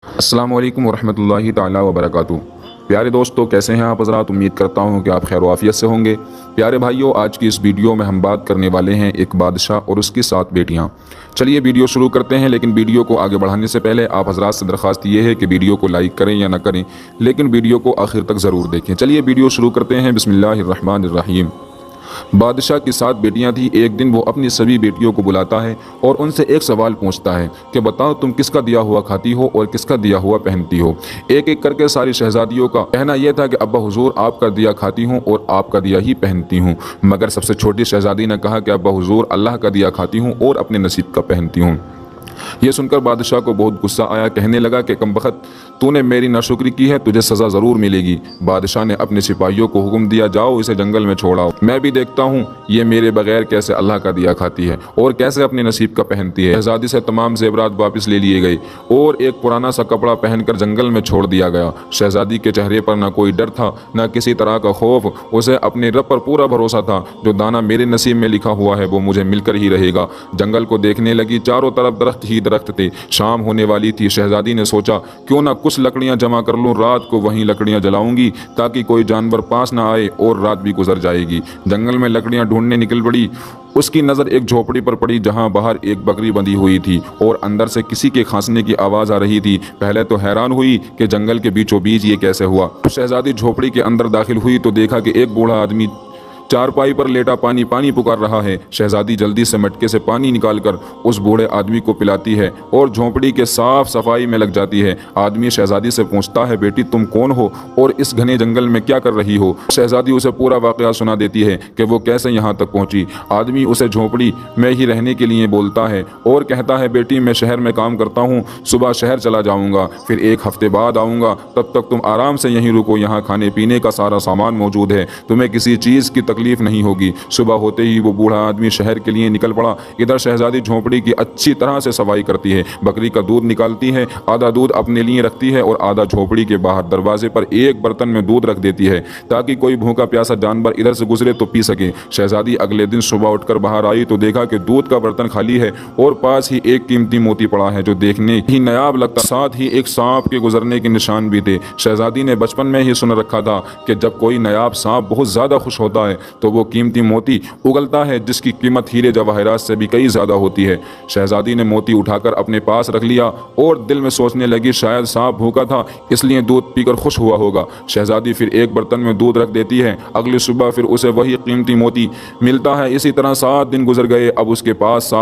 السلام علیکم ورحمۃ اللہ تعالیٰ وبرکاتہ۔ پیارے دوستو، کیسے ہیں آپ حضرات؟ امید کرتا ہوں کہ آپ خیر و عافیت سے ہوں گے۔ پیارے بھائیوں، آج کی اس ویڈیو میں ہم بات کرنے والے ہیں ایک بادشاہ اور اس کی 7 بیٹیاں۔ چلیے ویڈیو شروع کرتے ہیں، لیکن ویڈیو کو آگے بڑھانے سے پہلے آپ حضرات سے درخواست یہ ہے کہ ویڈیو کو لائک کریں یا نہ کریں، لیکن ویڈیو کو آخر تک ضرور دیکھیں۔ چلیے ویڈیو شروع کرتے ہیں۔ بسم اللہ الرحمن الرحیم۔ بادشاہ کی 7 بیٹیاں تھیں۔ ایک دن وہ اپنی سبھی بیٹیوں کو بلاتا ہے اور ان سے ایک سوال پوچھتا ہے کہ بتاؤ تم کس کا دیا ہوا کھاتی ہو اور کس کا دیا ہوا پہنتی ہو۔ ایک ایک کر کے ساری شہزادیوں کا کہنا یہ تھا کہ ابا حضور آپ کا دیا کھاتی ہوں اور آپ کا دیا ہی پہنتی ہوں، مگر سب سے چھوٹی شہزادی نے کہا کہ ابا حضور اللہ کا دیا کھاتی ہوں اور اپنے نصیب کا پہنتی ہوں۔ یہ سن کر بادشاہ کو بہت غصہ آیا، کہنے لگا کہ کمبخت، تو نے میری ناشکری کی ہے، تجھے سزا ضرور ملے گی۔ بادشاہ نے اپنے سپاہیوں کو حکم دیا، جاؤ اسے جنگل میں چھوڑاؤ، میں بھی دیکھتا ہوں یہ میرے بغیر کیسے اللہ کا دیا کھاتی ہے اور کیسے اپنے نصیب کا پہنتی ہے۔ شہزادی سے تمام زیورات واپس لے لیے گئے اور ایک پرانا سا کپڑا پہن کر جنگل میں چھوڑ دیا گیا۔ شہزادی کے چہرے پر نہ کوئی ڈر تھا نہ کسی طرح کا خوف، اسے اپنے رب پر پورا بھروسہ تھا، جو دانا میرے نصیب میں لکھا ہوا ہے وہ مجھے مل کر ہی رہے گا۔ جنگل کو دیکھنے لگی، چاروں طرف درخت ہی درخت تھے۔ شام ہونے والی تھی۔ شہزادی نے سوچا کیوں نہ کچھ لکڑیاں جمع کر لوں، رات کو وہیں لکڑیاں جلاؤں گی تاکہ کوئی جانور پاس نہ آئے اور رات بھی گزر جائے گی۔ جنگل میں لکڑیاں ڈھونڈنے نکل پڑی۔ اس کی نظر ایک جھوپڑی پر پڑی جہاں باہر ایک بکری بندھی ہوئی تھی اور اندر سے کسی کے کھانسنے کی آواز آ رہی تھی۔ پہلے تو حیران ہوئی کہ جنگل کے بیچوں بیچ یہ کیسے ہوا۔ شہزادی جھوپڑی کے اندر داخل ہوئی تو دیکھا کہ ایک بوڑھا آدمی چارپائی پر لیٹا پانی پانی پکار رہا ہے۔ شہزادی جلدی سے مٹکے سے پانی نکال کر اس بوڑھے آدمی کو پلاتی ہے اور جھونپڑی کے صاف صفائی میں لگ جاتی ہے۔ آدمی شہزادی سے پوچھتا ہے، بیٹی تم کون ہو اور اس گھنے جنگل میں کیا کر رہی ہو؟ شہزادی اسے پورا واقعہ سنا دیتی ہے کہ وہ کیسے یہاں تک پہنچی۔ آدمی اسے جھونپڑی میں ہی رہنے کے لیے بولتا ہے اور کہتا ہے، بیٹی میں شہر میں کام کرتا ہوں، صبح شہر چلا جاؤں گا، پھر 1 ہفتے بعد آؤں گا، تب تک تم آرام سے یہیں رکو، یہاں کھانے پینے کا سارا سامان موجود ہے، تمہیں کسی چیز کی تکلیف نہیں ہوگی۔ صبح ہوتے ہی وہ بوڑھا آدمی شہر کے لیے نکل پڑا۔ ادھر شہزادی جھونپڑی کی اچھی طرح سے صفائی کرتی ہے، بکری کا دودھ نکالتی ہے، آدھا دودھ اپنے لیے رکھتی ہے اور آدھا جھونپڑی کے باہر دروازے پر ایک برتن میں دودھ رکھ دیتی ہے تاکہ کوئی بھوکا پیاسا جانور ادھر سے گزرے تو پی سکے۔ شہزادی اگلے دن صبح اٹھ کر باہر آئی تو دیکھا کہ دودھ کا برتن خالی ہے اور پاس ہی ایک قیمتی موتی پڑا ہے جو دیکھنے ہی نایاب لگتا، ساتھ ہی ایک سانپ کے گزرنے کے نشان بھی تھے۔ شہزادی نے بچپن میں ہی سن رکھا تھا کہ جب کوئی نایاب سانپ بہت زیادہ خوش ہوتا ہے تو وہ قیمتی موتی اگلتا ہے جس کی قیمت ہیرے جواہرات سے بھی کئی زیادہ ہوتی ہے۔ شہزادی نے موتی اٹھا کر اپنے پاس رکھ لیا اور دل میں سوچنے لگی شاید سانپ بھوکا تھا اس لیے دودھ پی کر خوش ہوا ہوگا۔ شہزادی پھر ایک برتن میں دودھ رکھ دیتی ہے۔ اگلی صبح پھر اسے وہی قیمتی موتی ملتا ہے۔ اسی طرح 7 دن گزر گئے۔ اب اس کے پاس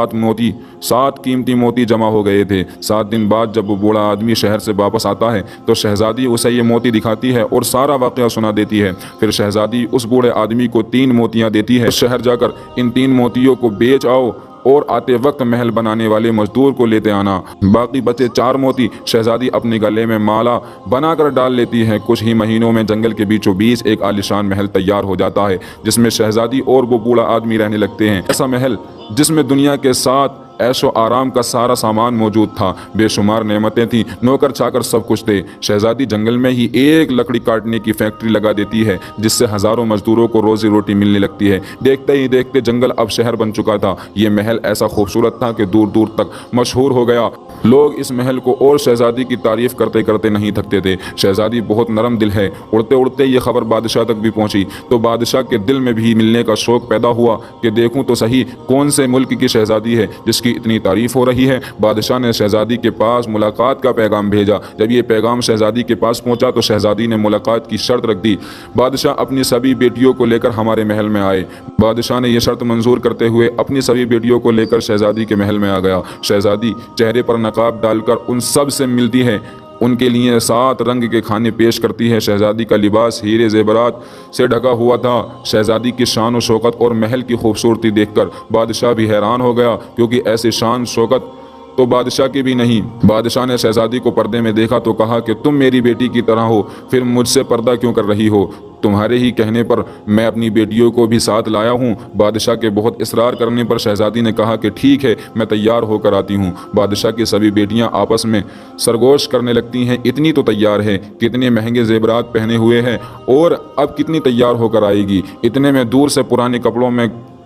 7 قیمتی موتی جمع ہو گئے تھے۔ 7 دن بعد جب وہ بوڑھا آدمی شہر سے واپس آتا ہے تو شہزادی اسے یہ موتی دکھاتی ہے اور سارا واقعہ سنا دیتی ہے۔ پھر شہزادی اس بوڑھے آدمی کو 3 موتیاں دیتی ہے، شہر جا کر ان 3 موتیوں کو بیچ آؤ اور آتے وقت محل بنانے والے مزدور کو لیتے آنا۔ باقی بچے 4 موتی شہزادی اپنے گلے میں مالا بنا کر ڈال لیتی ہے۔ کچھ ہی مہینوں میں جنگل کے بیچوں بیچ ایک عالیشان محل تیار ہو جاتا ہے جس میں شہزادی اور وہ بوڑھا آدمی رہنے لگتے ہیں۔ ایسا محل جس میں دنیا کے 7 عیش و آرام کا سارا سامان موجود تھا، بے شمار نعمتیں تھیں، نوکر چاکر سب کچھ تھے۔ شہزادی جنگل میں ہی ایک لکڑی کاٹنے کی فیکٹری لگا دیتی ہے جس سے ہزاروں مزدوروں کو روزی روٹی ملنے لگتی ہے۔ دیکھتے ہی دیکھتے جنگل اب شہر بن چکا تھا۔ یہ محل ایسا خوبصورت تھا کہ دور دور تک مشہور ہو گیا۔ لوگ اس محل کو اور شہزادی کی تعریف کرتے کرتے نہیں تھکتے تھے۔ شہزادی بہت نرم دل ہے۔ اڑتے اڑتے یہ خبر بادشاہ تک بھی پہنچی تو بادشاہ کے دل میں بھی ملنے کا شوق پیدا ہوا کہ دیکھوں تو صحیح کون سے ملک کی شہزادی ہے جس کی اتنی تعریف ہو رہی ہے۔ بادشاہ نے شہزادی کے پاس ملاقات کا پیغام بھیجا۔ جب یہ پیغام شہزادی کے پاس پہنچا تو شہزادی نے ملاقات کی شرط رکھ دی، بادشاہ اپنی سبھی بیٹیوں کو لے کر ہمارے محل میں آئے۔ بادشاہ نے یہ شرط منظور کرتے ہوئے اپنی سبھی بیٹیوں کو لے کر شہزادی کے محل میں آ گیا۔ شہزادی چہرے پر نقاب ڈال کر ان سب سے ملتی ہے، ان کے لیے 7 رنگ کے کھانے پیش کرتی ہے۔ شہزادی کا لباس ہیرے زیورات سے ڈھکا ہوا تھا۔ شہزادی کی شان و شوکت اور محل کی خوبصورتی دیکھ کر بادشاہ بھی حیران ہو گیا، کیونکہ ایسی شان شوکت تو بادشاہ کی بھی نہیں۔ بادشاہ نے شہزادی کو پردے میں دیکھا تو کہا کہ تم میری بیٹی کی طرح ہو، پھر مجھ سے پردہ کیوں کر رہی ہو؟ تمہارے ہی کہنے پر میں اپنی بیٹیوں کو بھی ساتھ لایا ہوں۔ بادشاہ کے بہت اصرار کرنے پر شہزادی نے کہا کہ ٹھیک ہے، میں تیار ہو کر آتی ہوں۔ بادشاہ کی سبھی بیٹیاں آپس میں سرگوش کرنے لگتی ہیں، اتنی تو تیار ہے، کتنے مہنگے زیورات پہنے ہوئے ہیں اور اب کتنی تیار ہو کر آئے گی۔ اتنے میں دور سے پرانے کپڑوں میں